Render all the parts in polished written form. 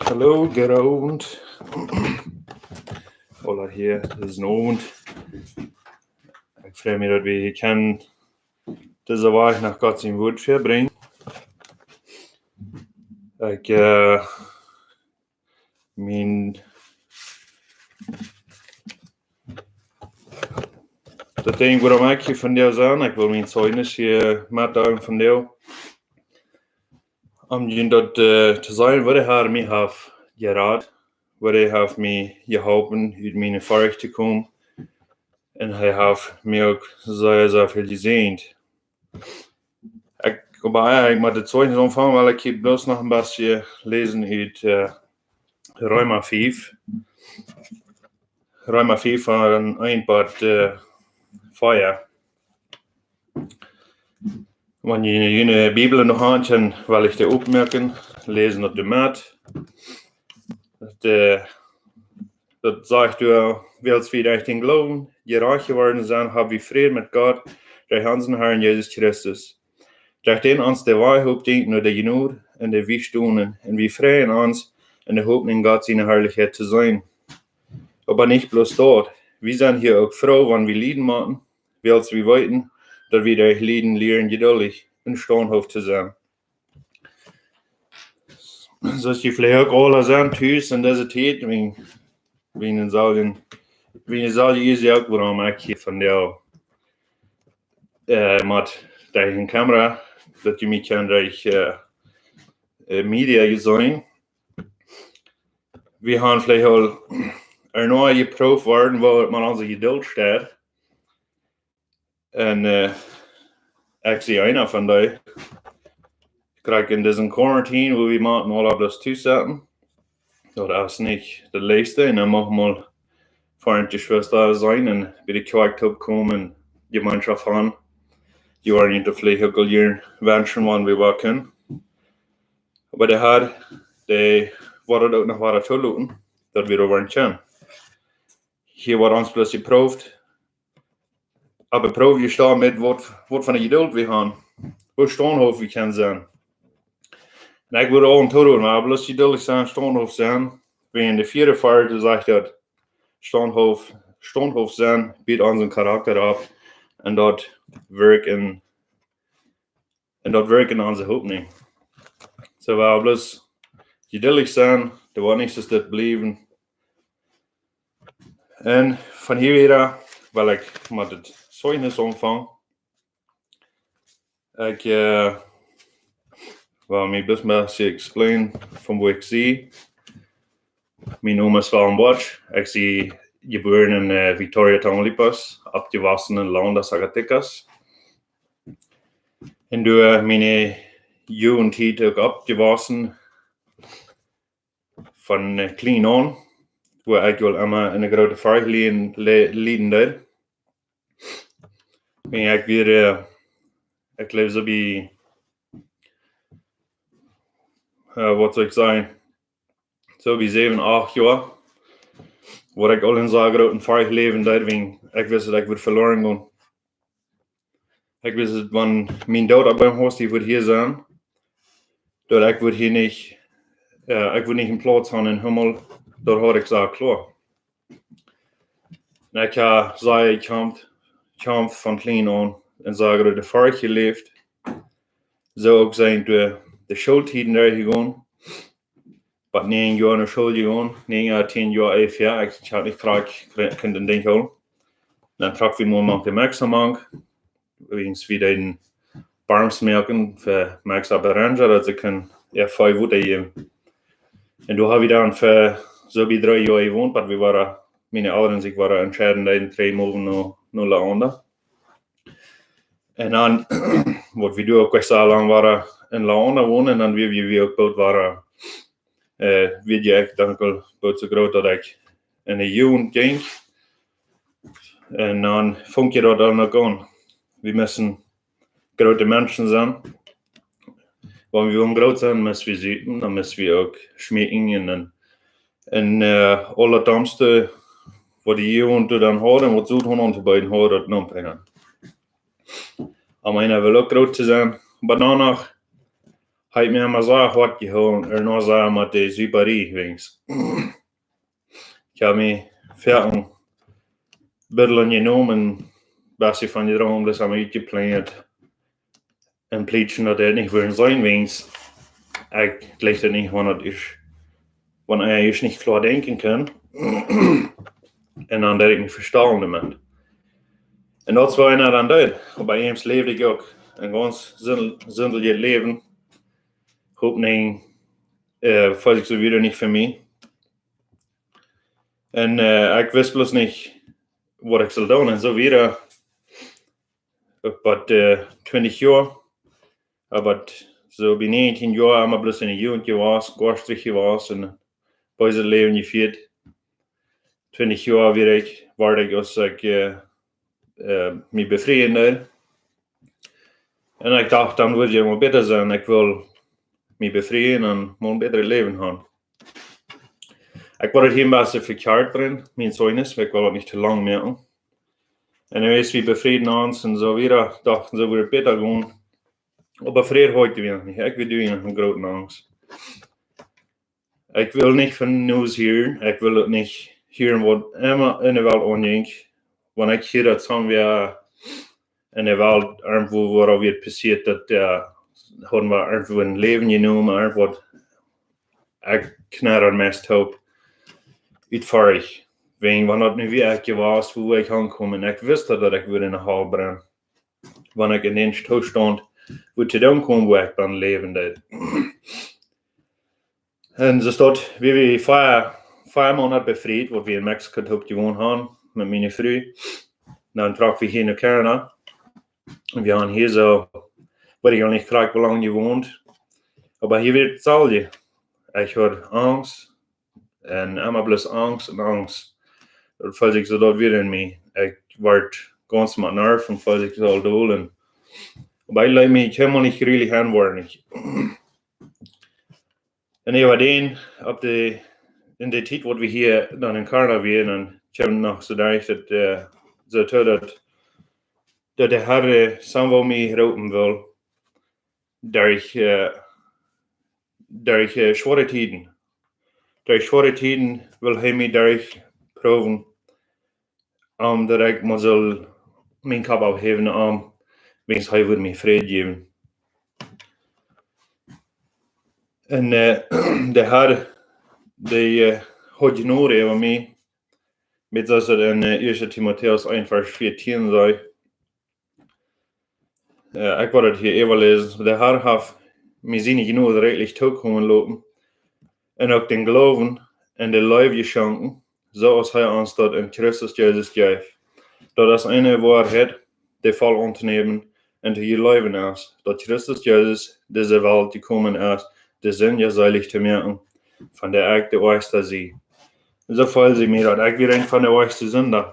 Hallo, good avond. Alla hier, het is een avond. Ik vrees me dat we kan deze week naar God zijn woord verbrengen. Ik dat ding waarom ik je van jou zijn, ik wil mijn zeugnis hier metdelen van jou. Om je dat te zijn wat ik haar mij heeft geraad, wat ik heeft mij geholpen uit mijn ervaring te komen. En hij heeft mij ook zeer veel gezien. Ik moet het zeugnis ontvangen, weil ik heb bloß nog een beetje lezen uit Römer 5. Römer 5 van een part 4. Wanneer je je Bibel nog aan kan, wil ik de opmerken, lezen op de mat. Dat zegt u, wils wir durch den Glauben gerecht geworden zijn, hebben we vrede met God, durch unseren Herrn Jesus Christus. Durch den uns de Wahrheit dient nur de Genade en de Wichtstunden, en wir freuen uns in der Hoffnung, Gott seine Herrlichkeit zu sein. Aber nicht bloß dort. Wir sind hier auch froh, wenn wir Lieden machen, wils wir weten, dass wir durch Lieden lernen, geduldig und standhaft zu sein. Zoals je vielleicht auch alle zijn thuis in deze tijd, wie zal je zeggen ook waarom ik hier van jou met een camera, dat je mij kan durch media gezien. We gaan vielleicht al erneut geproefd worden, waar man onze geduld staat. En ik zie een van die. Krijg in deze quarantine, wo wir machen mal auf das zusetzen. Das ist nicht das Letzte. Und dann machen wir mal Freund die Schwester sein und bei der Kirche kommen, Gemeinschaft haben. die waren niet te vliegen, hier wensen wann wir war können. Aber de waren ook nog waar te lopen, dat we er waren kunnen. Hier wordt ons plus geproefd. Aber proef je staan met wat van de geduld we gaan. Hoe Stoonhof we kunnen zijn. En ik wil ook een toedoen, maar plus geduldig zijn, Stoonhof zijn. We in de vierde vaart gezegd dat Stoonhof zijn biedt onze karakter op. En dat werkt in onze hoop niet. So we plus geduldig zijn, de wat niks dat blijven. En van hier weer, wil ik met het zeugnis omvangen. Ik wil me best maar explain van wat ik zie. Mijn naam is Van Bosch. Ik zie geboren in Victoria, Tamaulipas, opgewachsen in Land des Zacatecas. En door mijn jugendtijd ook opgewachsen van klein aan, waar ik wel immer in een grote vraag lieden deed. En ik leef zo bij, wat zou ik zeggen, zo bij 7, 8 jaar, waar ik al in zo'n grote vraag leven deed, ik wist dat ik wordt verloren gaan. Ik wist dat wanneer mijn dood op mijn hoofd wordt hier zijn, dat ik wordt hier niet, ik word niet in plaats gaan in hemel, dat had ik zo klaar. En ik zei, ik kwam van klein aan en zo'n grote vraag geleefd. Zo ook zijn de schooltijden daar gegaan. Maar 9 jaar naar school gegaan, 9 jaar, 10 jaar, 11 jaar. Ik had niet graag kunnen denken. Dan trok we maar de Maxamank. Wegens wie den barmsmerken voor Max Abaranger, dat ik kan 5 Woorden geven. En toen hebben we dan voor zo bij 3 jaar gewoond, maar we waren, mijn ouders en ik waren entscheidend in 3 maanden naar Laonda. En dan, wat we doen ook zo lang waren in Laonda wonen, en dan wie we ook boot waren, weet je, ik denk wel boot zo groot dat ik in de jugend ging. En dan vond je dat dan ook aan. We müssen grote mensen zijn. Wanneer we groot zijn, müssen we zitten, dan müssen we ook schmecken. En allerdomste, wat die jugend dan houden, wat zoet hun beiden houden, dat nog brengen. Maar wil ook groot te zijn. Maar daarna heb ik me maar zo hard gehouden, nog zo met de Zubarie wings. Ik heb me verder biddelen genomen, best van je droom, dus heb ik gepland. En pleitje dat het niet voor zijn wings. Ik leg het niet, wanneer je niet klaar denken kan. En dan dat ik me verstaan damit. En dat is wat ik dan deed. Bij hem leefde ik ook een ganz zinderlijk leven. Hoopning, vond ik zo weer niet voor mij. En ik wist plus niet wat ik zou doen. En zo weer, op 20 jaar, aber zo bij 19 jaar, aber plus in de jugend was, gorstig was, en bij zijn leven gevierd. 20 jaar weer waar ik als ik me bevrijen. En ik dacht, dan wil je maar beter zijn. Ik wil me bevrijen en een beter leven gaan. Ik word het hier best verkeerd brengen, mijn zeugnis, ik wil het niet te lang merken. En dan wees we bevrijen ons en zo weer dachten ze weer beter gaan. Maar vrede hoort je niet. Ik wil doen een grote angst. Ik wil niet van nieuws hier. Ik wil het niet hier wat immer in de wereld aandenkt. Wanneer ik hier dat zijn we in de wereld ergens waar weer passiert dat hadden we ergens een leven genomen, ergens wat ik knaller meest hoop uitvaardig. Wanneer dat nu weer ik was, hoe ik aankwam en ik wist dat ik weer in de hal brand. Wanneer ik in den toestand hoe te doen komen waar ik dan leven deed. En zo staat, we 5 maanden bevrijd, wat we in Mexico ook gewoond hadden, met mijn vrouw. Dan trok we hier naar Canada. En we gaan hier zo, weet ik al niet graag hoe lang gewoond. Maar hier werd hetzelfde. Ik had angst. En immer plus angst en angst. Dat voelde ik zo dat weer in mij. Ik werd ganz met nerven en voelde ik zo al dolen. Bij lijkt me helemaal niet really handwarnig. En jeg var den op det in de tid, hvor vi her dan in Karlavien, en kommer nog så der at så tør dat det her samvær med roten vil, der ich schwere tiden. Der schwere tiden vil hij mig der ich proben, dat jeg må zal min kap afhæven om, hvis hij vil mig fred geben. En det her, det hodde noe over mig, med så den 1. Timotheus 1, vers 14 zei. Ik word het hier even lezen. Det her har mig sine genoeg redelijk toekomen lopen. En ook den geloven en de leven geschonken, zoals hij ons dat in Christus Jezus geeft. Dat is een waarheid, die vol ontnemen en te je leven is. Dat Christus Jezus deze wereld gekomen is, de zin je seilig te merken, van der ik de oorste zie. Zo voel ze mij dat ik weer een van de oorste zinder.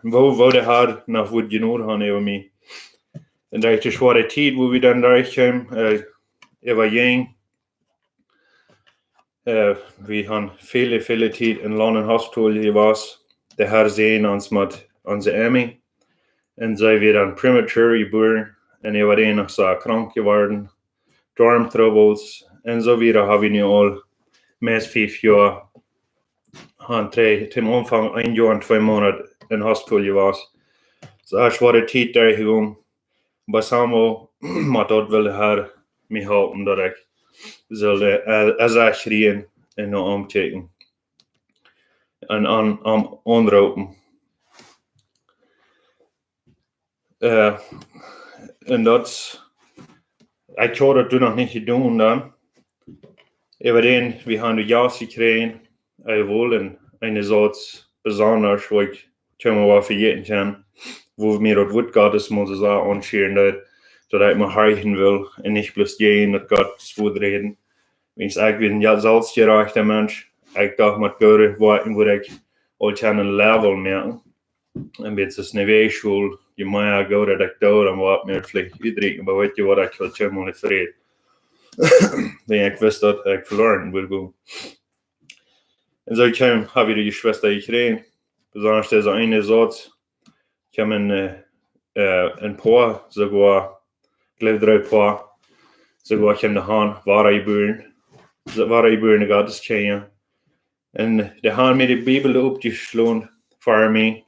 Wo de haar nog wat genoeg gaan over mij. En dat is de zware tijd, wo we dan daar komen, var jong. We gaan viele tijd in London Hospital geweest. De her zien ons met onze Emmy. En zij weer dan premature geboren. En jeg var een nog zo krank geworden. Darmtroubles. En zo weer hebben we nu al meest 5 jaar. Han ten omvang 1 jaar en 2 maanden in hospital geweest. Så er zware tijd daar gegaan. Maar samen met dat wil her mij helpen dat ik zal als ik schreeuwen en naar omkijken. En aanroepen. En dat, ik had dat toen nog niet gedaan dan. Even we gaan de jas gekregen. Ik wil een soort besonders, waar ik helemaal wat vergeten kan. Wo mir dat woord Gottes moet zo aanscheren dat ik me heigen wil. En niet plus gehen dat Gottes woord reden. Wens ik ben ja zelfsgerechte mens. Ik dacht met Gode waar ik al kan een level merken. En het is een weeschool. Je mag go dat ik daar en wat meer vlieg uitdrukken. Maar weet je wat ik wil helemaal niet vrede. Want ik wist dat ik verloren wil gaan. En zo heb je de schwester gekregen. Besonders deze ene zot. Ik heb een paar, sogar, ik leef 3 paar. Sogar ik heb de haan waar je buren Gottes tjejen. En de haan met de Bijbel opgesloten voor mij.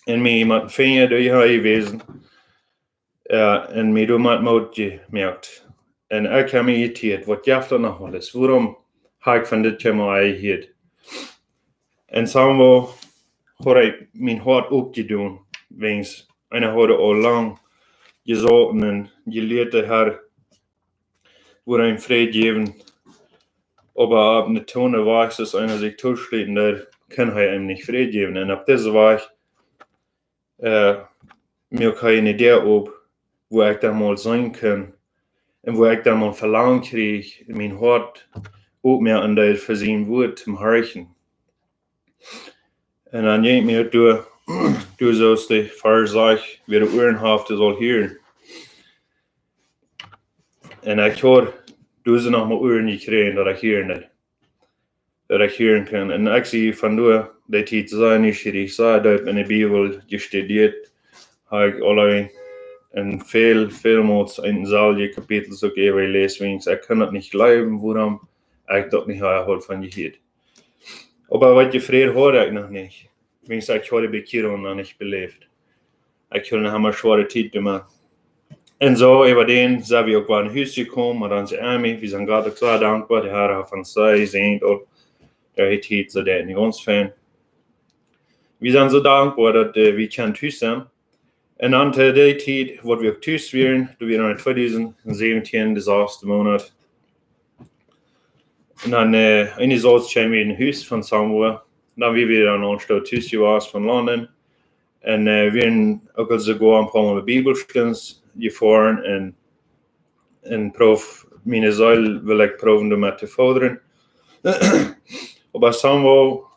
En mij met vinger door je heen wezen. En mij door met moed gemerkt. En ik heb me irriteerd, wat jaft er nog wel eens? Waarom heb ik van dit helemaal geheerd? En samen had ik mijn hart opgedaan. Wens en had al lang gezocht en geleerd her voor een vrijgeven. Aber op de tone wijs is en zich toeschlieten, daar kan hij hem niet vrijgeven. En op deze weg mir kan je een idee op waar ik dan mal zijn kan. En waar ik dan mal verlangen kreeg, in mijn hart opmerken dat het voorzien wordt te harken. En dan neemt mir door zoals de verzag weer de orenhafte zal horen. En ik hoor ze nog maar oren gekregen dat ik horen kan. En ik zie van door dat hij zijn nieuwsgierig zei dat in de Bijbel gestudeerd heb ik alleen en veel moeds in zalige kapitels ook even lezen. Ik kan het niet geloven waarom ik dat niet gehoord van gehoord. Maar wat je vrede hoorde ik nog niet. Wens ik had de bekering nog niet beleefd. Ik had een helemaal zware tijd gemaakt. En zo even den zijn we ook wel naar huis gekomen met onze Emmy. We zijn God ook zo dankbaar. De Heer van zij zijn ook. Daar heeft hij zo dat niet ons van. We zijn zo dankbaar dat we kunnen thuis zijn. En aan de tijd wat we ook thuis waren, toen we in 2017 de 6e maand. En dan in die zoals zijn we in het huis van Samuel. Dan we weer aan ons thuis geweest van Londen. En we hebben ook al zo een paar Bibelskens gefahren en proef mijn ziel wil ik proeven om te vorderen. Maar Samuel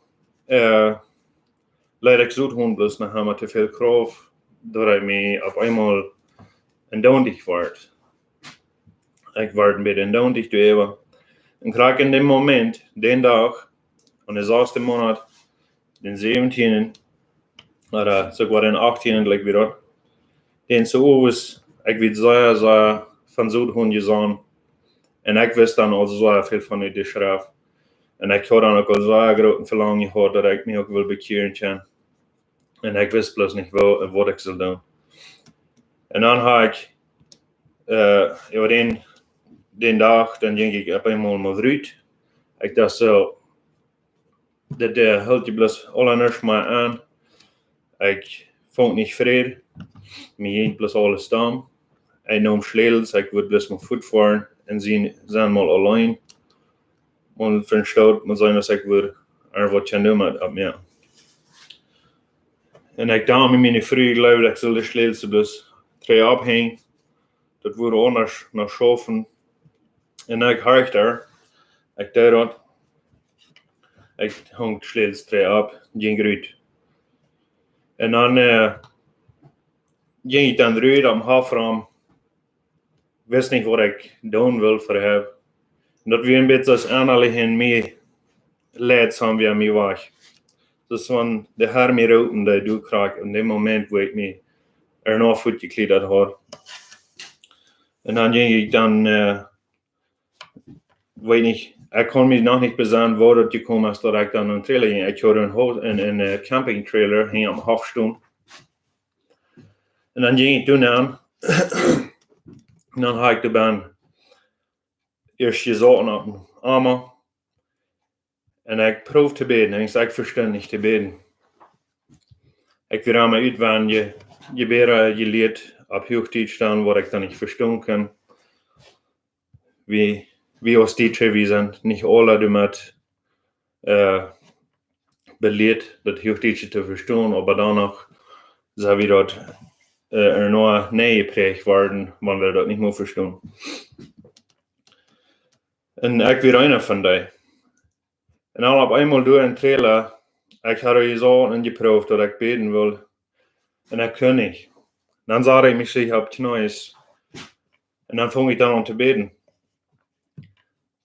leid ik zoet hond, dus dan hebben we te veel kracht. dat ik me op eenmaal indondig word. Ik word een beetje indondig door. En krijg in dem moment, den dag, aan de 6e maand, den 17e, oder sogar den 18e gleich wieder, den so was, ik weet sehr van zo'n hond gezien. En ik wist dan al zo veel van die schrift. En ik had dan ook al zo groot verlangen gehad dat ik me ook wil bekeren kan. En ik wist plus niet wat ik zou doen. En dan had ik, den dag, dan ging ik op eenmaal met Ruud. Ik dacht zo, dat hield je plus allereerst maar aan. Ik vond niet vrede. Me ging plus alles staan. Ik nam sleutels, ik would plus mijn voet fahren en zijn mal alleen. Und verstaut met zijn als ik weer wat kan doen met op mij. En ik dacht met mijn vrienden geloof dat ik zal de sleutels plus 3 abhängen. Dat wurde anders naar schaffen. En ik haak daar. Ik deed dat. Ik hang de sleutels 3 ab, ging eruit. En dan ging ik dan eruit op halfraam. Wist niet wat ik doen wil voor hem. Dat we een beetje als aanleggen mee leidzaam weer mee weg. Dus van de haar meer routen die ik krijg in dat moment waar ik me erna voet gekleed had. En dan ging ik dan, weet niet, ik kon me nog niet bezinnen waar het gekomen is dat ik dan een trailer ging. Ik had een camping trailer, ging op Hofstoen. En dan ging ik toen aan. En dan had ik de baan eerst gezoten op een armen. En ik proef te beden. En ik zei, ik versta niet te beden. Ik wil allemaal uit wanneer je beren je leert op hoogtijd staan, wat ik dan niet verstaan kan. Wie als teacher, we zijn niet alle die met beleerd dat hoogtijdje te verstaan, maar dan nog zijn we dat er nog neergepreegd worden, wanneer we dat niet meer verstaan. En ik wil een van die. En dan op eenmaal door een trailer, ik had er zo in geproefd dat ik beden wil. En ik kon niet. Dan zag ik mich op knieën. En dan vang ik dan aan te beden.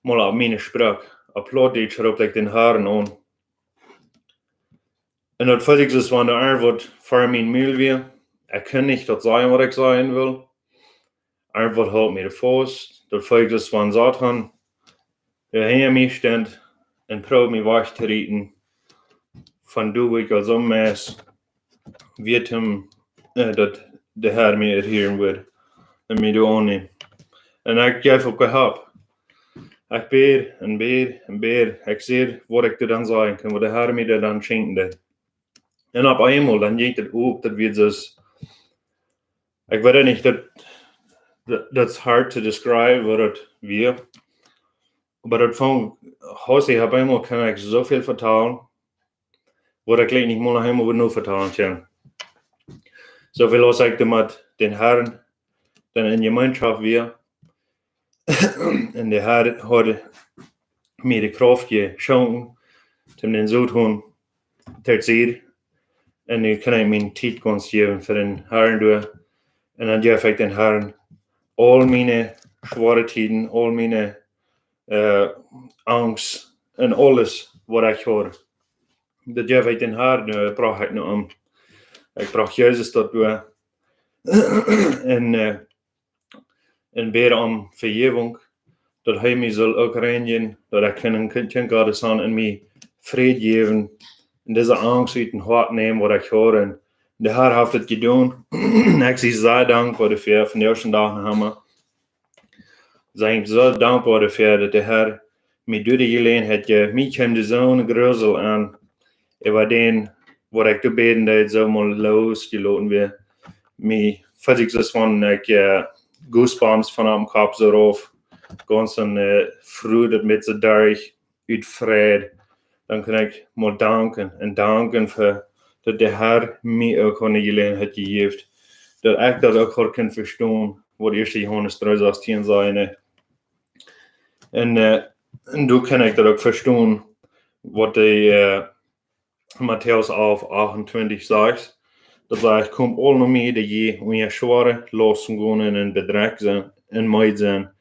Maar op mijn spraak. Op Plattdeutsch roep ik den Herren aan. En dat vond ik dus van de antwoord voor mijn mail weer. Ik kan niet dat zeggen wat ik zeggen wil. Antwoord houdt me de vast. Dat vond ik dus van Satan. Der hinter mir stand en probeerde me weg te rieten. Van doe ik als ommees. Weet hem dat de Heer me erheren wil. En me doen aannemen. En ik geef ook gehad. Ik bid en bid en bid. Ik zie wat ik er dan zeggen kan. Wat de Heer me er dan schenken. En op eenmaal dan ging het ook dat we dus. Ik weet niet dat is hard te describe wat het weer. Maar dat van Hossie op eenmaal kan ik zoveel vertalen. Wat ik niet meer helemaal nu vertalen kan. Zoveel als ik met den Herrn dan in gemeenschap weer. En de Herr had mir de kracht geschonken, om den zo doen ter zeer. En nu kan ik mijn tijd gunst geven voor den Herrn door. En dan geef ik den Herrn al mijn zware tijden, al mijn angst en alles wat ik hoor. Dat geef ik den Herrn door, bracht ik nu om. Ik bracht Jezus dat door. En bid om vergeving. Dat hij mij zal ook reinigen. Dat ik een kind Gottes aan en mij vrede geven. En deze angst uit een hart nemen wat ik hoor. En de Heer heeft het gedaan. Ik zie zeer dankbaar dafür van de eerste dag naar zijn zo dankbaar dafür dat de Heer mij door de gelegenheid geeft. Mij kwam de zo'n greuzel aan. Over den wat ik te beden deed, zo maar losgelaten weer. Mij voelt ik dus van goosebumps van am kop zo rauf. Ganz een vreugde met z'n dag uit vrede. Dan kan ik maar danken en danken voor dat de Heer mij ook een gelegenheid gegeven. Dat ik dat ook kan verstaan. Wat 1 Johannes 3:16 zei. En toen kan ik dat ook verstaan. Wat de Matthäus 11:28 zegt. Dat zei ik, kom allemaal mee dat je om je zware lossen gaan en in bedrijf zijn, en meid zijn.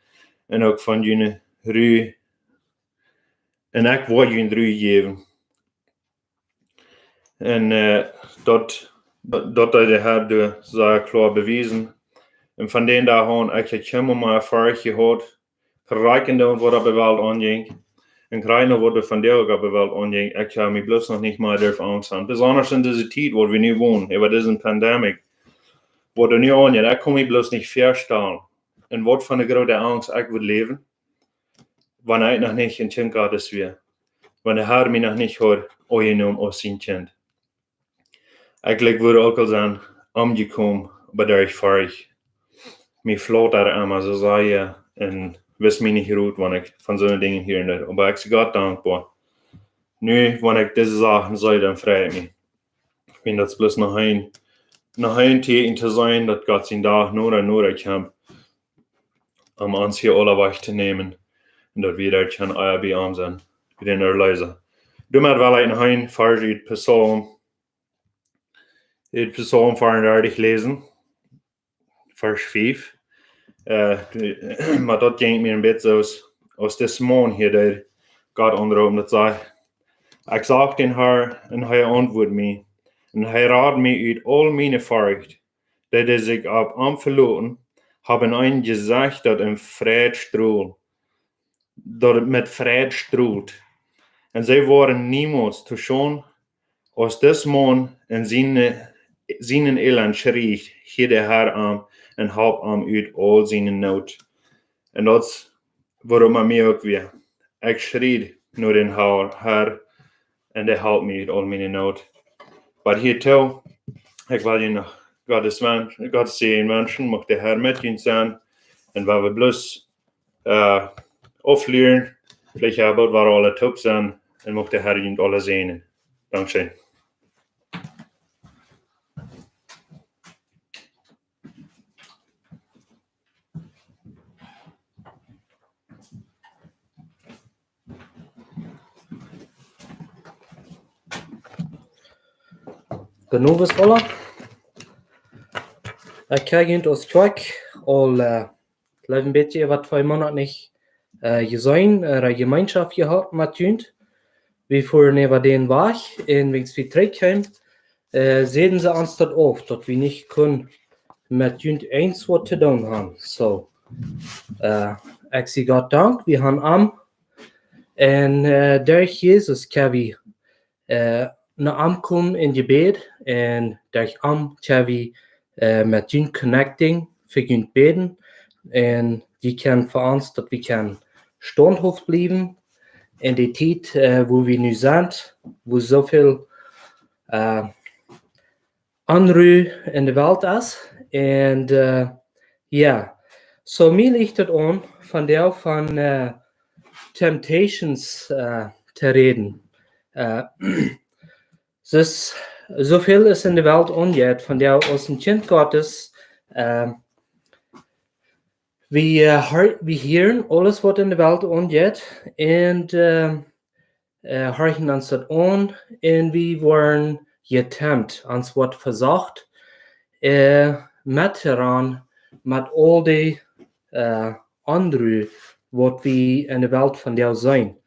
En ook van jullie ru. En ik wil jullie ru geven. En dat de Herr de zei klaar bewezen. En van den dag aan, ik heb helemaal maar ervaring gehad. Verrijkende wat er wel aanging. En krijgen wat er van der ook wel aanging. Ik heb me bloos nog niet meer durven aanstaan. Besonders in deze tijd waar we nu wonen, über deze pandemie. Wat er nu aangeht, ik kan me bloos niet voorstellen. En wat van de grote angst ik wil leven. Wanneer ik nog niet een kind had is weer. Wanneer Herr mij nog niet had, aangenomen als zijn kind. Eigenlijk würde ook al zijn omgekomen, bij der ik varig. Mij vloot daar aan, maar zo zei je. En wist mij niet goed, wanneer ik van zo'n dingen hier net. Maar ik ben God dankbaar. Nu, wanneer ik deze zaken zei, dan vrij ik me. Ik vind dat bloos nog een teken te zijn, dat God zijn dag nodig heeft. Om ons hier alle weg te nemen. En dat we daar kan bij aan zijn. Bij den lezen. Doe maar wel een vers uit Psalm. Het Psalm 34 lezen. Vers 5. Maar dat ging me een beetje als deze man hier daar God onderhouden. Dat zei, ik zag den Herr en hij antwoordde mij. En hij raadde mij uit al mijn vrucht. Dat is ik op hem verloren, hebben een gezicht dat in vrede stroelt. Dat het met vrede stroelt. En zij waren niemals te schoon als deze man in zijn elend schreef, hier de Herr aan en help hem uit al zijn nood. En dat is waarom mij ook weer. Ik schreef naar den Herr en hij helpt mij uit al mijn nood. Maar hiertoe, ik wil je nog God zien wensen, mag de Herr met je zijn. En waar we bloos afleren, vielleicht hebben waar alle top zijn, en mag de Herr je alle zegenen. Dankzij. Genoeg is alle. Ik krijg ons kwijt al een beetje wat 2 maanden niet gezien, een gemeenschap gehad met jullie. We voeren even den weg en als we terugkomen, zeiden ze ons dat af, dat we niet kunnen met jullie eens wat te doen hebben. So, ik zeg God dank, we gaan am. En door Jezus kan we naar am komen in gebed en door am kan we met jullie connecting, voor jullie beden. En die kan voor ons dat we kan standhaft blijven in die tijd waar we nu zijn, waar zoveel onrust in de wereld is. En ja, zo mij ligt het aan van temptations te reden. Dus zoveel is in de wereld ongeet, van jou als een kind Gottes. We horen alles wat in de wereld ongeet en horen ons dat aan en we worden getemd, ons wordt verzacht met eraan, met al die andere wat we in de wereld van jou zijn.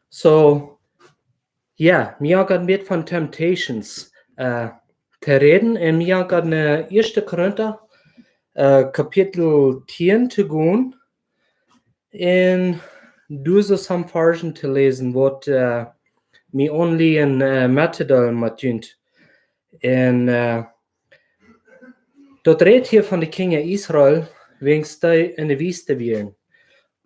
So, ja, we gaan een beetje van temptations te reden en we gaan naar 1 Korinther kapitel 10 te gaan en deze some versen te lezen wat me only in metadel matjunt. En dat redt hier van de kingen Israël wens die in de wüste wären.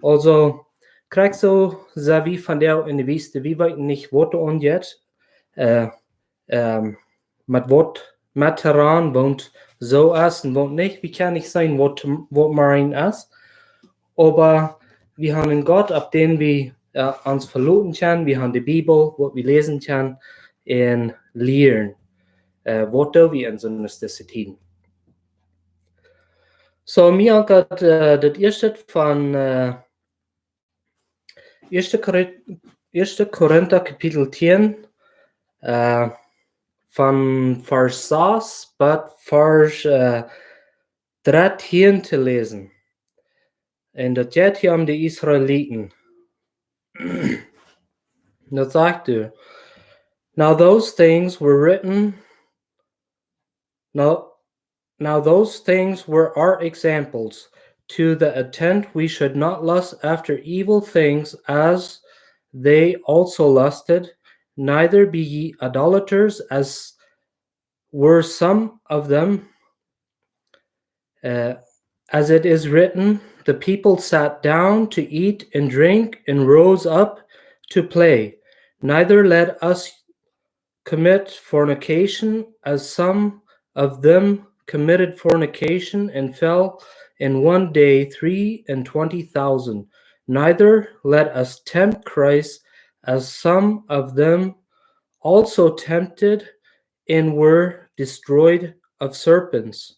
Also, krijg zo, zei wie van jou in de wüste, wie weten niet wat er ongeet, met wat met terrein woont zo is en woont niet. We kunnen niet zijn wat marijn is, aber we hebben een God, op den we ons verlaten kunnen. We hebben de Bijbel, wat we lezen kunnen en leren. Wat doen we in zo'n necessiteit? So, mir hat das erste von 1. Korinther Kapitel 10, von Vers 6 bis Vers 13 te lesen. En dat gaat hier om de Israëlieten. Dat zegt u. Now those things were written. Now those things were our examples, to the intent we should not lust after evil things as they also lusted, neither be ye idolaters as were some of them. As it is written, the people sat down to eat and drink and rose up to play. Neither let us commit fornication, as some of them committed fornication and fell in one day 23,000. Neither let us tempt Christ, as some of them also tempted and were destroyed of serpents.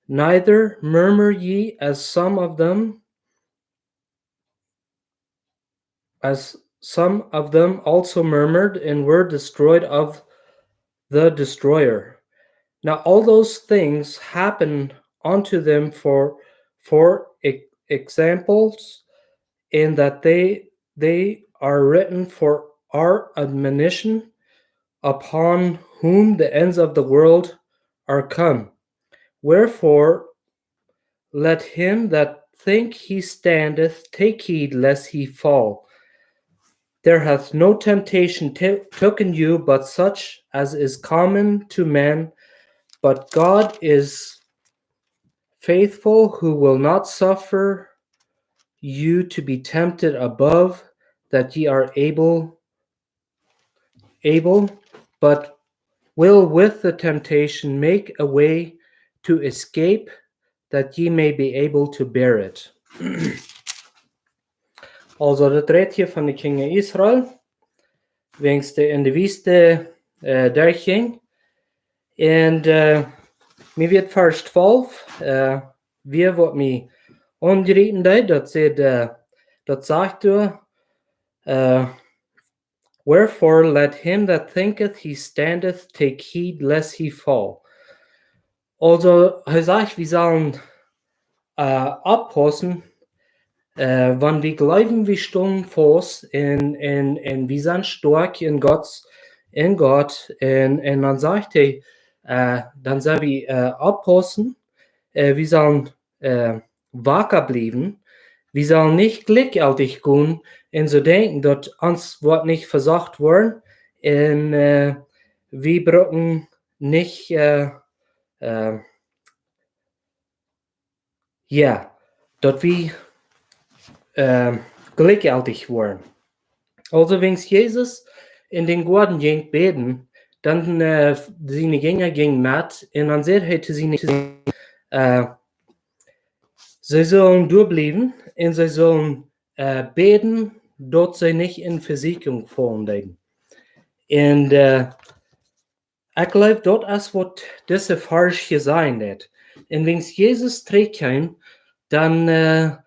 Neither murmur ye, as some of them also murmured and were destroyed of the destroyer. Now all those things happen unto them for examples, in that they are written for our admonition, upon whom the ends of the world are come. Wherefore let him that think he standeth take heed lest he fall. There hath no temptation taken you but such as is common to men, but God is faithful, who will not suffer you to be tempted above that ye are able, but will with the temptation make a way to escape, that ye may be able to bear it. Also, dat redt hier van de kingen Israël, wegens de in de wieste daar ging. En mir wird vers 12, wir wat mij ongereden dat sagt wherefore let him that thinketh he standeth take heed lest he fall. Also, hij sagt, wir sollen abpassen, wann wir glauben, wir stehen fest und wir sind stark in Gott, und dann sagt er, dann sollen wir abpassen, wir sollen wacker bleiben, wir sollen nicht gleichgültig gehen und so denken, dass uns wird nicht versagt worden, und wir brauchen nicht dat wir gleichgültig worden. Also, wenn Jesus in den Garten ging beten, dann seine Jünger gingen mit, und dann sagte seine sie sollen durchbleiben und sie sollen beten, dort sie nicht in Versicherung fallen. Und ich glaube, dort ist, was diese falsch gesagt hat. Und wenn Jesus zurückkam, dann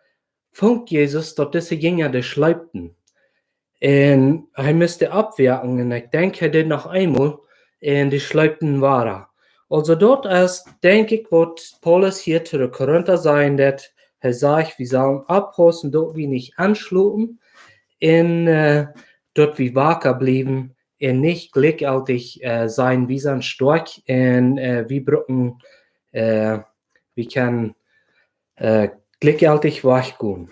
fand Jesus, dass diese Jünger das schleppten. Und er müsste abwirken. Und ich denke, er did noch einmal, und die schleppten weiter. Also dort ist, denke ich, was Paulus hier zu den Korinther sagen hat. Er sagt, wir sollen abpassen, dort wir nicht anschlucken, und dort wir wacker bleiben, und nicht gleichgültig sein, wir sind stark, und wir brauchen, wir können gleichgültig wachgehen.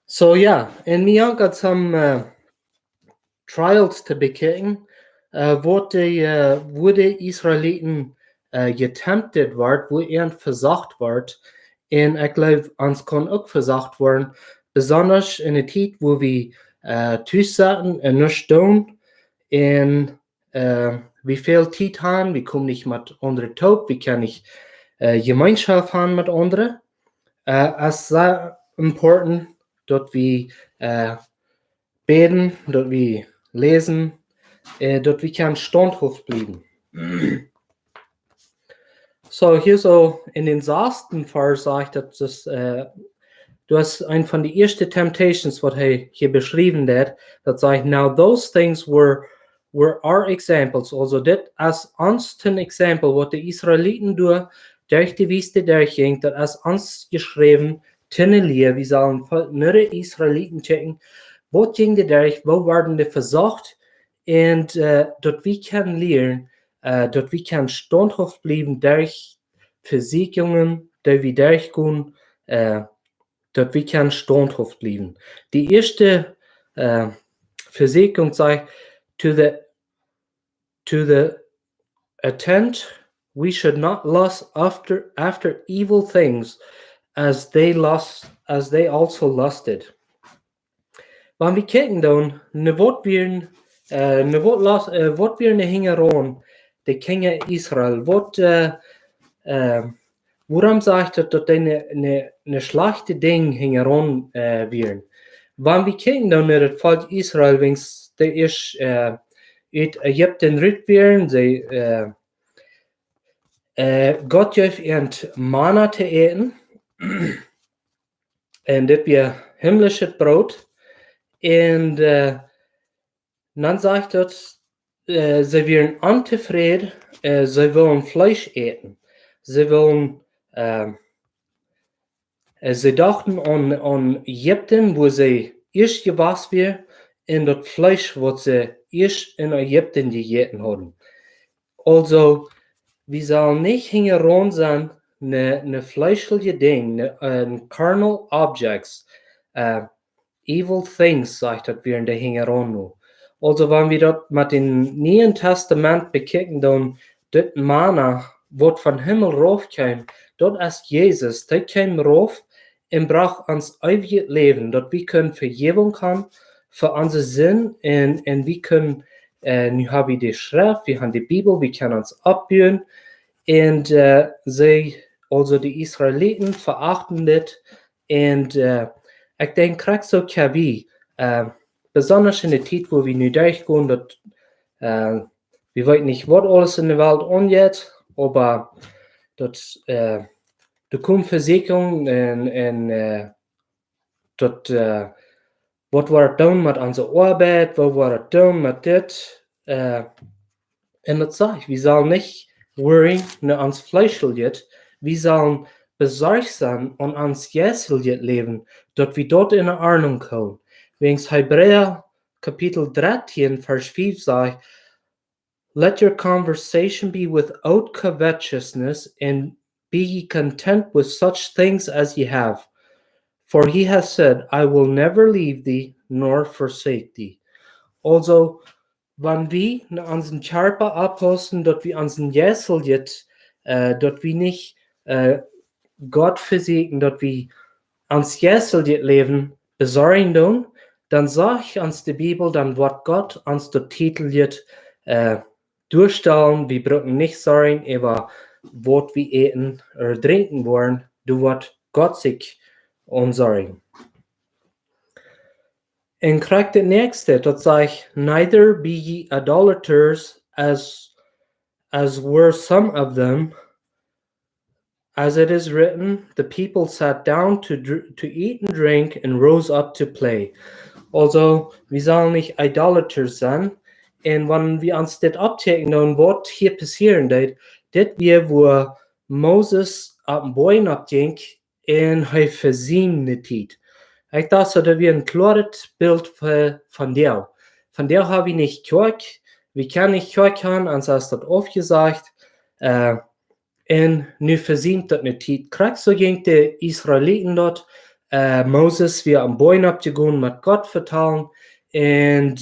So ja, und wir haben gerade some trials zu bekennen, wo die Israeliten getemptet wird, wo ihnen versagt wird. Und ich glaube, uns kann auch versagt werden, besonders in der Zeit, wo wir zusagen und nicht tun. Und wie viel Zeit haben, wir kommen nicht mit anderen taub, wir können nicht Gemeinschaft haben mit anderen. Es ist sehr important, dass wir beten, dass wir lesen, dass wir können standhaft bleiben. So, hier so in den 6. Vers sagt, dass das, du hast ein von den ersten Temptations, was er hier beschrieben hat, das sagt, now those things were were our examples. Also dit als ons ten example wat de Israëlieten door de wieste derging, dat als ons geschreven tenne leer, wie sollen nure Israëlieten checken, wat ging de derg, wo werden de versucht, und dat we kan leren, dat we kan standhaft blijven derg Versicherungen, die wir durchgehen, dat we kan standhaft blijven. Die erste Versicherung sagt, to the attent, we should not lust after evil things, as they also lusted. Wanneer we kijken dan, wat weer hingen aan de Kinder Israël, waarom zegt het dat een slechte ding hingen aan weer? Wanneer we kijken dan naar het volk Israël, wens de is uit Egypte uit weer, God geeft ihnen Manna te eten, en dit weer himmlische brood. En dan zegt het, ze werden ontevreden, ze willen vlees eten. Ze dachten aan Egypte, wo ze eerst gewas weer, en dat vlees wat ze eerst in Egypte gegeten hadden. Also, we zullen niet hingen rond zijn, ne fleischelijke ding, carnal objects, evil things, zegt dat weer in de hingen rond nu. Also, wanneer we dat met het Nieuwe Testament bekijken, dan dit Manna, wat van Himmel raufkwam, dat is Jezus, dat kwam rauf en bracht ons eeuwig leven, dat we kunnen vergeving kan voor onze zin, en we kunnen, nu hebben we de Schrift, we hebben de Bibel, we kunnen ons opbouwen, en zij, also de Israëlieten, verachten dit, en ik denk, krijg zo kan we, besonders in de tijd, wo we nu durchgaan, dat we weten niet wat alles in de wereld aangeht, aber dat de Verzekering en dat wat we doen met onze arbeid, wat we doen met dit, en dat zeg ik, we zullen niet worry naar ons vleeselijk, we zullen bezorgd zijn aan ons geestelijk leven, dat we dat in de Ordnung komen. Wegens Hebräer kapitel 13 vers 5 zegt, let your conversation be without covetousness, and be ye content with such things as ye have. For he has said, I will never leave thee, nor forsake thee. Also, wann wir unseren Körper abhosten, dat wir unseren Jessel jetzt, dat wir nicht Gott versägen, dat wir uns Jessel jetzt leben, besorgen tun, dann sagt uns die Bibel, dann wird Gott uns der Titel jetzt durchstellen, wir brauchen nicht sorgen über was wir eten oder trinken wollen, du wird Gott sich umsorgen. Und kriegt das nächste, das sagt, neither be ye idolaters as were some of them, as it is written, the people sat down to eat and drink and rose up to play. Also, wir sollen nicht idolaters sein. Und wenn wir uns das abchecken, dann was hier passieren wird, das wir, wo Moses auf den Bäumen abging, und er versiegnet hat. Ich dachte, das wäre ein klares Bild von der. Von der habe ich nicht gehört. Wir können nicht hören, als er das aufgesagt. Und nu versiegnet das nicht. Kriegst so ging die Israeliten dort, Moses wir am Bäumen abgegangen mit Gott vertrauen. Und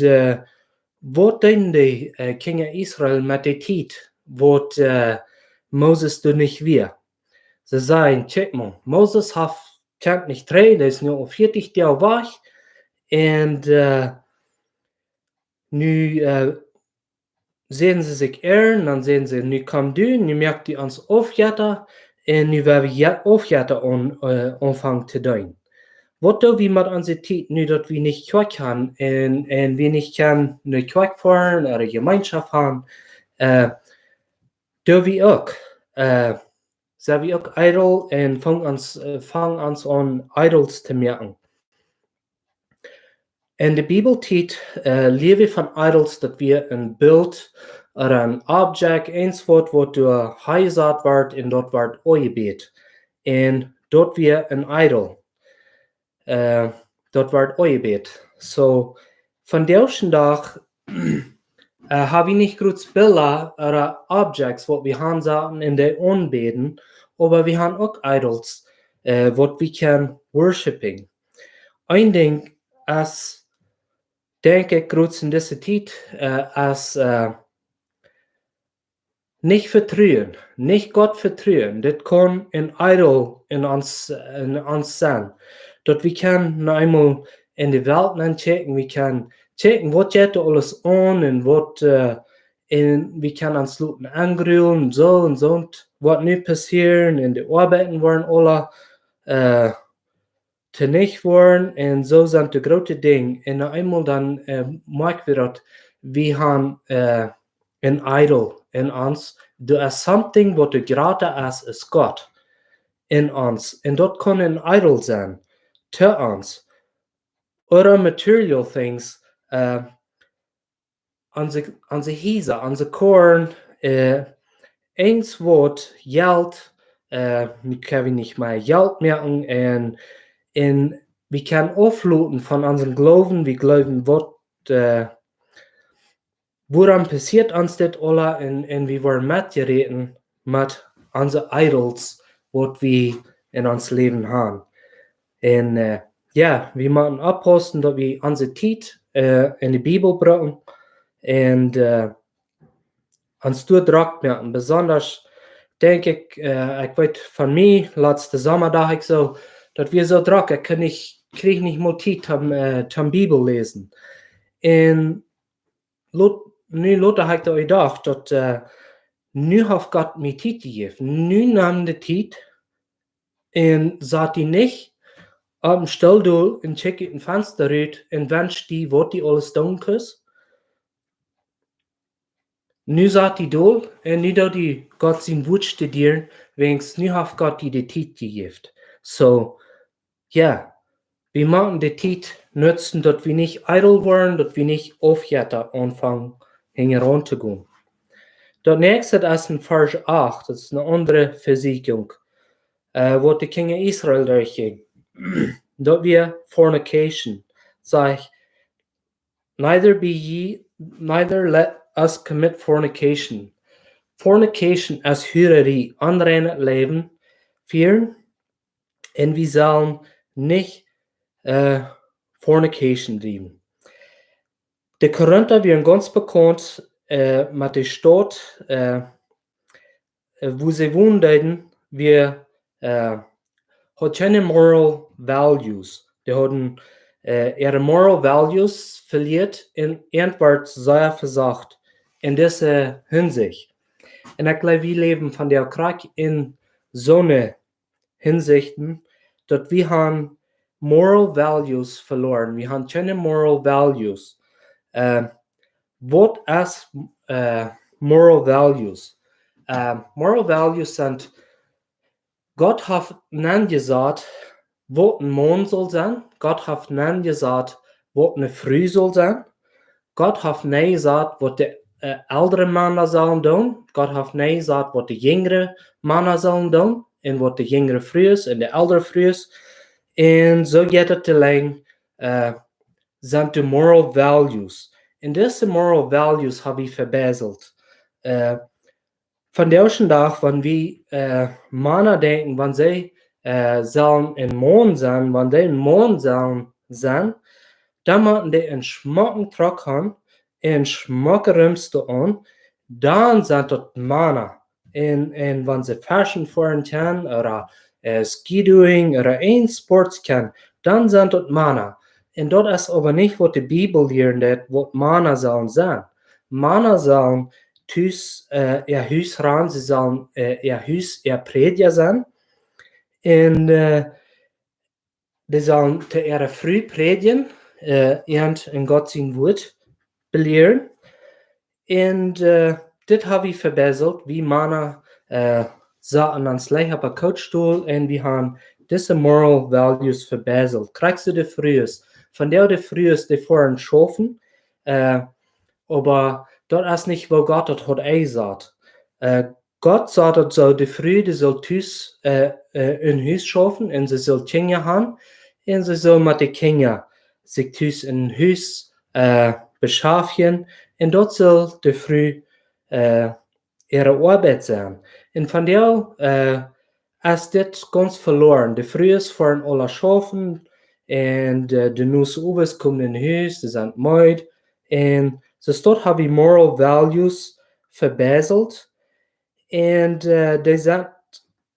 was denn die Kinder Israel mit der Zeit, was Moses du nicht wir? Sie sagen, check mal, Moses kennt nicht drei, der ist nur 40 Jahre wach. Und nu sehen sie sich ehren, dann sehen sie, nu kommt du, nu merkt die uns aufjatten, und nu werden wir aufjatten anfangen zu tun. Was tun wir mit unserer Zeit, nu dass wir nicht Kirche haben, und wir nicht können eine Kirche fahren oder Gemeinschaft haben, tun wir auch. Sind wir auch idol und fangen uns an, Idols zu merken. In de Bibel tiet lewe van idols dat wir een beeld or een object eens wat door heizat wordt en dat wordt ooiebeet. En dat weer een idol. Dat wordt ooiebeet. So, van deze dag habe ich nicht groß Bilder oder Objects, wat wir haben zaten in der Anbeten, aber wir haben auch Idols, wat wir can worshipping. Ein Ding, als denke ich groß in dieser Zeit, als nicht vertrauen, nicht Gott vertrauen, das kann ein Idol in uns sein. Dat wir kann noch einmal in die Welt checken, wir kann checken, was geht da alles an und was wir können uns Leuten angrülen und so und was nicht passieren und die Arbeiten waren alle zunicht worden und so sind die großen Dinge. Und noch einmal dann merken wir, dass wir haben ein Idol in uns. Da ist something, was gerade ist Gott in uns. Und das kann ein Idol sein zu uns. Oder material things, onze Häuser, onze Korn, eins Wort, Geld, wir können nicht mehr Geld merken und wir können aufluten von unserem Glauben, wir glauben, woran passiert uns das alle und wir wollen mitgereden mit unseren Idols, was wir in uns Leben haben. Und ja, wir müssen aufpassen, dass wir unsere Zeit in die Bibel bringen und uns durchdrückt merken. Besonders denke ich weiß von mir, letzten Sommer dachte ich so, dass wir so druck, krieg nicht mal Zeit zum Bibel lesen. Und nu Lotte habe ich da gedacht, dass nu hat Gott mir Zeit gegeben. Nu nahm die Zeit und sagt die nicht, auf dem Stellstuhl und check in Fenster raus und wünscht die, was die alles tun können. Nu sagt die dol und nu da die Gott sein Wort studieren, wenigstens nu hat Gott die Zeit gegeben. So, ja, wir müssen die Zeit nutzen, dass wir nicht idle werden, dass wir nicht aufhören, anfangen, heranzugehen. Das nächste ist in Vers 8, das ist eine andere Versicherung, wo die Kinder Israel durchgehen. That wir fornication, sag ich, neither let us commit fornication. Fornication als Hürerie, unreine Leben führen, und wir sollen nicht fornication lieben. Die Korinther werden ganz bekannt mit der Stadt, wo sie wohnen, wir hat keine moral values. Die hatten ihre moral values verliert und irgendwas sehr versagt in dieser Hinsicht. Und ich glaube, wir leben von der Krieg in so einer Hinsichten, dass wir haben moral values verloren. Wir haben keine moral values. What is moral values? Moral values sind, Gott hat nicht gesagt, was ein Mann soll sein. Gott hat nicht gesagt, was eine Frau soll sein. Gott hat nicht gesagt, was die ältere Männer sollen tun. Gott hat nicht gesagt, was die jüngere Männer sollen tun. Und was die jüngere Frau und die ältere Frau. Und so geht es lang, sind die moral values. Und diese moral values habe ich verbessert. Von der Tag, wenn wir Männer denken, wenn sie sollen ein Mann sein, wenn die ein Mann sollen sein, dann müssen die einen schmucken Truck haben, einen schmucken Rümpste an, dann sind das Männer. Und wenn sie Fashion fahren können, oder Skidoing, oder ein Sport können, dann sind das Männer. Und das ist aber nicht, was die Bibel lehrt, was Männer sollen sein. Männer sollen ihr Haus ran, sie sollen ihr Haus, ihr Prediger sein. Und die sollen zu ihrer Früh predigen, und in Gott sein Wort belehren. Und das habe ich verbessert, wie Männer saßen ans Leih auf der Couchstuhl und wir haben diese moral values verbessert. Kriegst du die Frühes von der die frühest die vorhin schaffen, aber dort ist nicht, wo Gott das hat gesagt. Gott sagt, dass so die früh, die soll tüs in Hus schaffen, und sie soll Kinder haben, und sie soll mit den Kindern sich tüs in Hus beschaffen, und dort soll die früh ihre Arbeit sein. Und von der ist das ganz verloren. Die früh ist vor alle schaffen, und die Nuss Uwes kommen in Hus, die sind müde, und so dort habe ich Moral Values verbessert. Und die sind,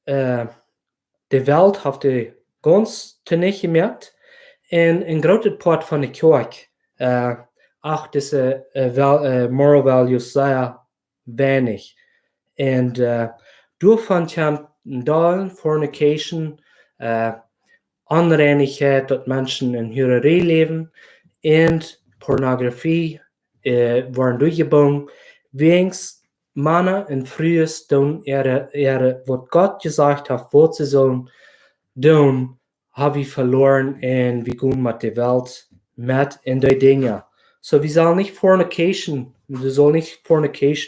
die Welt hat die ganz nicht gemerkt. Und ein großer Part von der Kirche, auch diese Moral Values sehr wenig. Und durch fand ich da Fornication, Unreinigkeit, dass Menschen in Hurerei leben, und Pornografie waren durchgegangen, wegen Männer in frühes tun was Gott gesagt hat, was sie sollen tun, habe ich verloren, und wir gehen mit der Welt mit in die Dinge. So, wir sollen nicht Fornication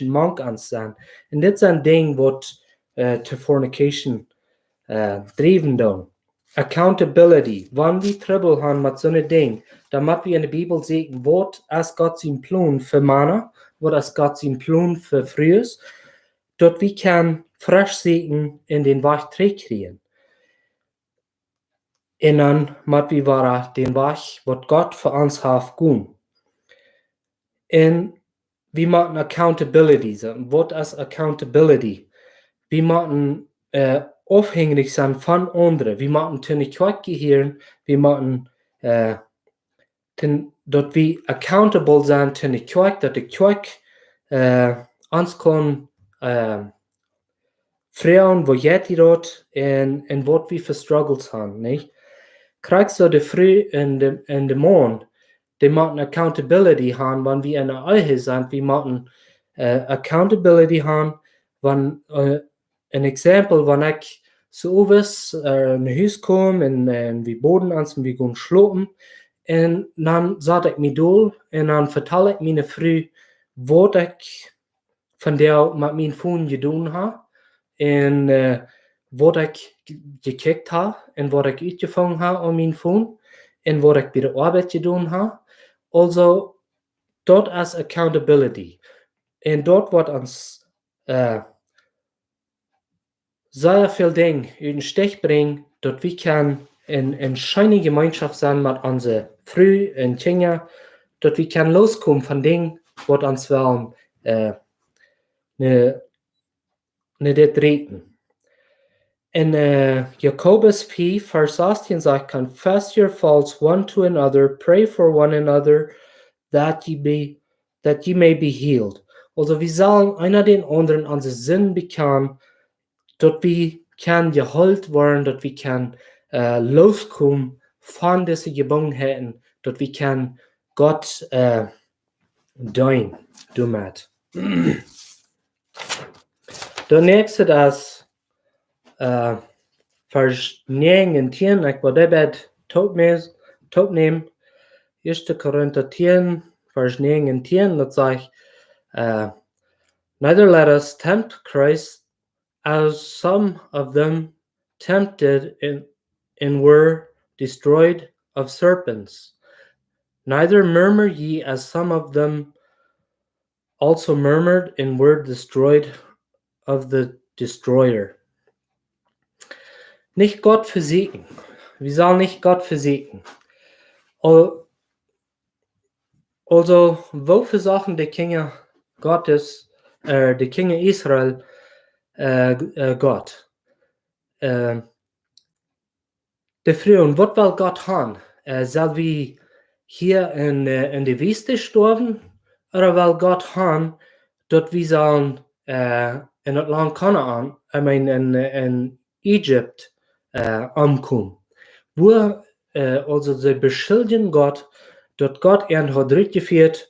Monk anstellen. Und das ist ein Ding, was zu Fornication driven tun. Accountability. Wenn wir Trouble haben mit so einem Ding, damit wir in der Bibel sehen, was ist Gott sein Plan für Männer, was ist Gott sein Plan für Frühes, dort wir können frisch sehen in den Weg kriegen. Und dann mit wir waren den Weg, was Gott für uns hat, gehen. Und wir machen Accountability. Was ist Accountability? Wir machen abhängig sein von anderen. Wir machen zu nicht gehören. Wir machen dort wir accountable sein zu der Kirche, dass die Kirche uns kann fragen, wo jetzt dort und was wir für Struggles haben, nicht? Kriegst du die früh in de Morgen, die machen Accountability haben, wenn wir in der Ehe sind, wir machen Accountability haben, wenn ein Exempel, wenn ich so was in ein Haus komme und wir boden ans und wir gehen schlafen, und dann sage ich mir durch und dann vertelle ich mir früh, was ich von der mit meinen Funden getan habe und was ich gekickt habe und was ich ausgefangen habe an meinen Funden und was ich bei der Arbeit getan habe. Also, dort ist Accountability. Und dort wird uns sehr viel Dinge in den Stich bringen, dass wir können in scheine Gemeinschaft sein mit unseren Früh und Kinder, dass wir können loskommen von Dingen, was uns wollen, nicht reden. In Jakobus 4, Vers 18 sagt, confess your faults one to another, pray for one another, that ye may be healed. Also wir sollen einer den anderen an den Sinn bekommen, dass wir kann geholt werden, dass wir kann loskommen von diesen Gebundenheiten, dass wir kann Gott dienen damit. Der nächste ist Vers 9 und 10, ich will das topnehmen. 1. Korinther 10, Vers 9 und 10, das sagt, neither let us tempt Christ, as some of them tempted and were destroyed of serpents. Neither murmur ye, as some of them also murmured and were destroyed of the destroyer. Nicht Gott versuchen. Wir sollen nicht Gott versuchen. Also, wo versuchen die Kinder Gottes, die Kinder Israel, Gott? Die Frauen, was will Gott haben? Soll wir hier in der Wüste sterben? Oder will Gott haben, dass wir sollen in das Land Kanaan, in Egypt, ankommen? Wo, also sie beschuldigen Gott, dass Gott ihn hat durchgeführt,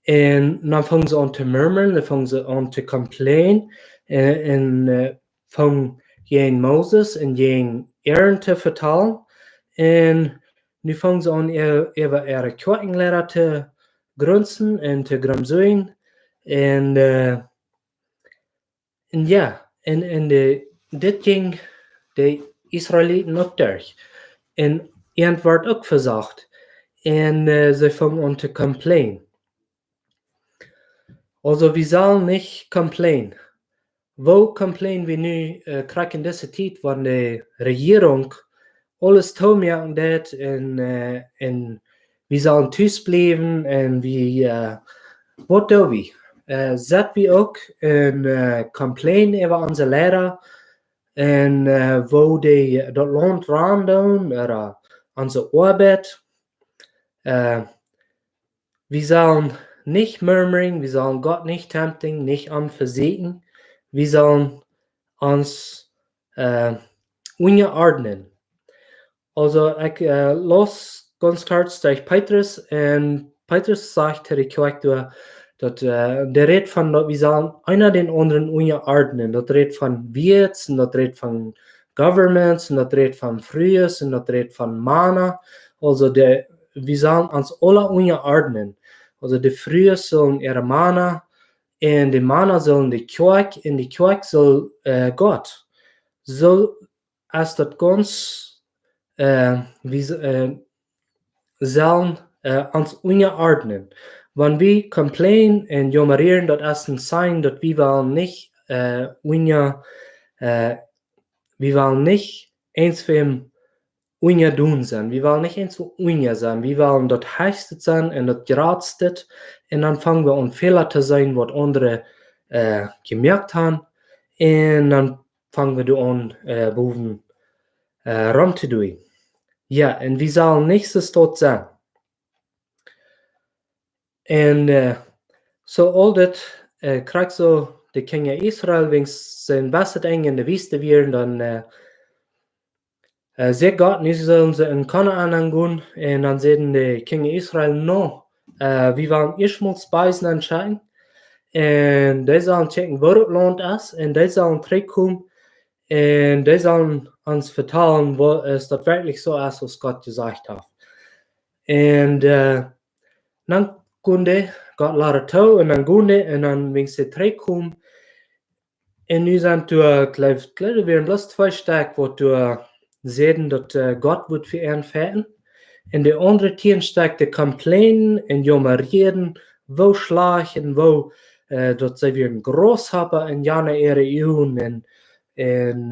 und dann fangen sie an zu murmeln, dann fangen sie an zu complain, und fangen gegen Moses und gegen Aaron zu vertellen, und nu fangen sie an, über ihre Kirchenlehrer zu grunzen und zu gramsuien. Und ja, dit ging de Israeliten ook durch. En iemand wordt ook verzagt. En ze fangen an zu complainen. Also wir sollen nicht complainen. Wo complainen wir nu krijgen in deze tijd, wann die Regierung alles toemerken dat en wir sollen thuis blijven en wat doen we? Zet we ook een complain over onze leraar en wo die dat land rondom oder onze arbeid. Wir sollen nicht murmuring, wir sollen Gott nicht tempting, nicht anversehen. Wir sollen uns unterordnen. Also ich los ganz kurz durch Petrus und Petrus sagt der Kirche, dass der redet von, dass wir sollen einer den anderen unterordnen. Das redet von Wirts, und das redet von Governments, und das redet von Frühes, und das redet von Mana. Also wir sollen uns alle unterordnen. Also die Frühe sollen ihre Mana, und die Mana sollen die Kirche, und die Kirche soll Gott. So als das ganz, wir sollen uns unterordnen. Wenn wir complainen und jammern, das ist ein Zeichen, dass wir wollen nicht wir wollen nicht eins wem unterdun sein. Wir wollen nicht eins unter sein. Wir wollen das Höchste sein und das Geradste. Und dann fangen wir an Fehler zu sein, was andere gemerkt haben. Und dann fangen wir an, boven rum zu tun. Ja, und wir sollen nichtsdestotrotz sein. Und so all das kriegt so die Kinder Israel, wenn sie sein Bestes in der Wüste wären, dann sagt Gott, nicht sollen sie in Kanaan gehen, und dann sagen die Kinder Israel, no, wir wollen erstmals Speisen entscheiden, und die sollen checken, wo das Land ist, und die sollen zurückkommen, und die sollen uns vertellen, wo es das wirklich so ist, was Gott gesagt hat. Und dann gehen die, Gott lädt zu, und dann gehen die, und dann, wenn sie zurückkommen, und nu sind wir werden bloß 2 Stück, wo du sehen, dass Gott wird für ihren fährten. Und die andere 10 Stück, die complainen und jammern, wo schlagen, wo dass sie werden groß haben in jene ihre Jungen. Und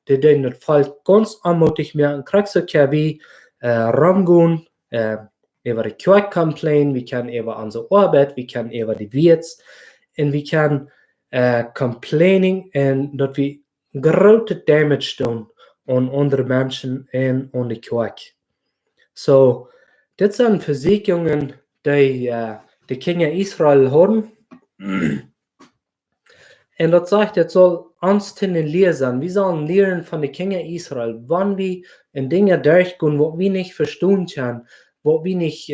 die den das Volk ganz anmutig merken, kriegst du ja wie rumgehen, über die Kirche complainen, wir können über unsere Arbeit, wir können über die Wirts, und wir können complaining und dass wir große Damage tun an andere Menschen und an die Kirche. So, das sind Versicherungen, die die Kinder Israel haben. Und das sagt, das soll uns zu lesen. Wir sollen lernen von den Kindern Israel, wann wir in Dinge durchgehen, wo wir nicht verstehen können, wo wir nicht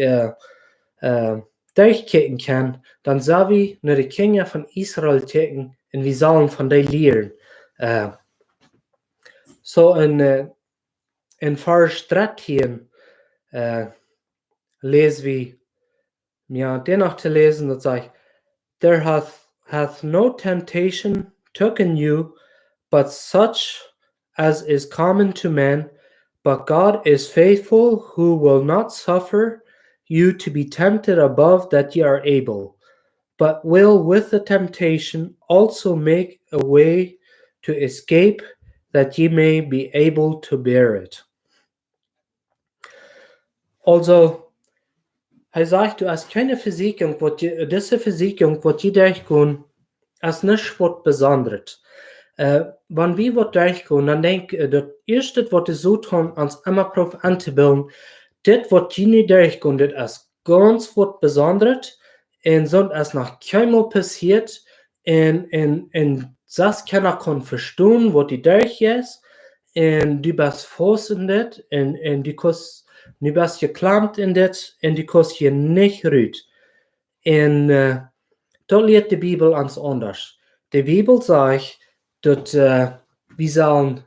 durchkicken können, dann sollen wir nur die Kinder von Israel checken und wir sollen von denen lernen. So in Vers 13 lesen wir, ja, dennoch zu lesen, das sagt, there hath no temptation taken you, but such as is common to men, but God is faithful, who will not suffer you to be tempted above that ye are able, but will with the temptation also make a way to escape, that ye may be able to bear it. Also, er sagt, du hast keine Versicherung, diese Versicherung, was die durchgehen, ist nicht was Besonderes. Wenn wir was durchgehen, dann denke ich, das erste, was wir so tun, uns immer darauf anzubilden, das, was die nicht durchgehen, das ist ganz was Besonderes, und so ist noch keinmal passiert, und das keiner kann verstehen, was die durch ist, und du bist fast in das, und du bist geklammt in das, und du kannst hier nicht rüt. Und da lehrt die Bibel uns anders. Die Bibel sagt, dass wir sollen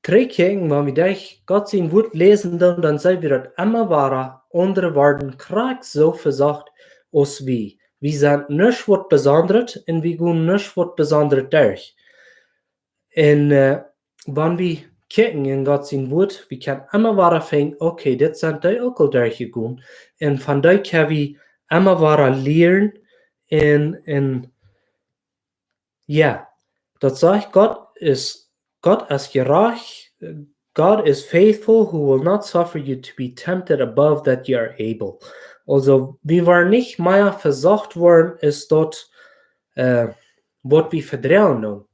terugkijken, wenn wir durch Gott sein Wort lesen, dann sehen wir das immer wahrer. Andere werden krack so versagt als wir. Wir sind nicht was Besonderes und wir gehen nicht was Besonderes durch. Und wenn wir kijken in Gott sein Wort, wir können immer wahrer finden, okay, das sind die auch durchgegangen. Und von da können wir immer wahrer lernen. Und ja, das sagt Gott ist gerecht. God is faithful, who will not suffer you to be tempted above that you are able. Also, wie wir nicht mehr versucht worden, ist dort, was wir vertrauen nun.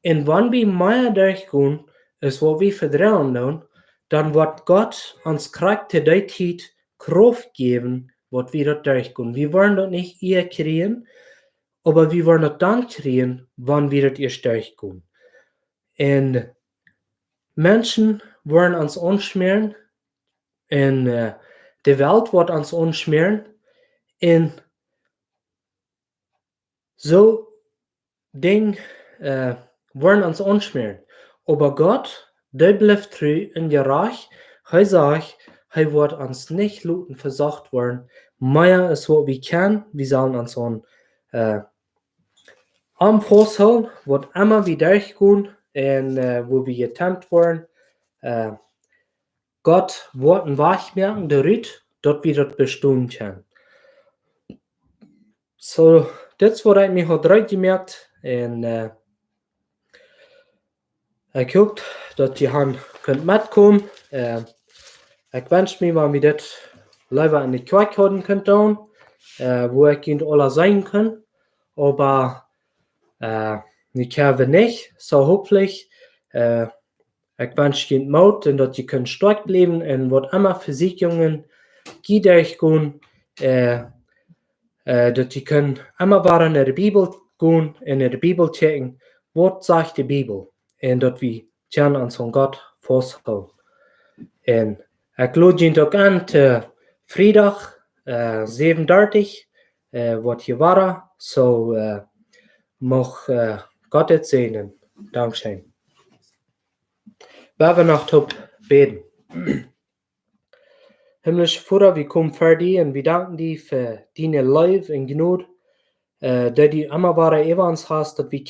Und wenn wir mehr durchgehen, ist was wir vertrauen nun, dann wird Gott uns Kraft der Zeit Kraft geben, was wir dort durchgehen. Wir wollen dort nicht eher kriegen, aber wir wollen dort dann kriegen, wenn wir dort erst durchgehen. Und Menschen wollen uns anschmieren, und die Welt wird uns anschmieren, und so Ding wollen uns anschmieren. Aber Gott, der bleibt treu und gerecht. Er sagt, er wird uns nicht lassen versagt werden. Mehr ist, was wir können. Wir sollen uns an am Festhalten, was immer wir durchgehen, und wo wir getemptet werden. Gott wird einen Weg merken, damit wir das bestehen können. So, das was ich mir heute gemerkt, und ich hoffe, dass ihr könnt mitkommen. Ich wünsche mir, wenn wir das lieber in die Kirche haben könnt, wo ich in alle sein kann. Aber ich habe nicht, so hoffentlich. Ich wünsche Ihnen Mut und dass ihr könnt stark bleiben und was immer Versicherungen geht euch gehen, dass ihr könnt immer weiter in der Bibel gehen und in der Bibel checken, was sagt die Bibel, und dass wir gerne uns von Gott festhalten. Und ich lade ihn doch an, Freitag 37, was hier war, so mag Gott es segnen. Dankeschön. Wir noch beten. Himmlische Vater, wir kommen vor dir und wir danken dir für deine Liebe und Gnade, dass du immer wahre über uns hast, dass wir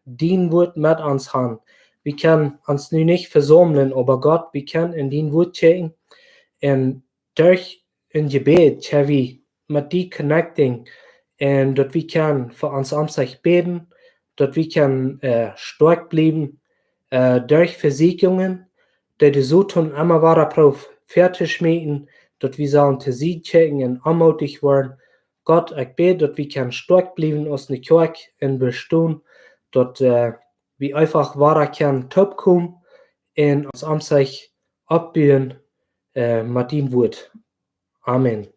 dein Wort mit uns haben. Wir können uns nun nicht versammeln, aber Gott, wir können in dein Wort checken und durch ein Gebet können wir mit dir connecting und dass wir können für uns an sich beten, dass wir können stark bleiben, durch Versicherungen, dass du so tun immer wahre Prof fertig schmieden, dass wir sollen zu sie checken und anmutig werden. Gott, ich bete, dass wir stark bleiben aus der Kirche und bestehen, dass wir einfach wahre können top kommen und uns an sich abbauen mit dem Wort. Amen.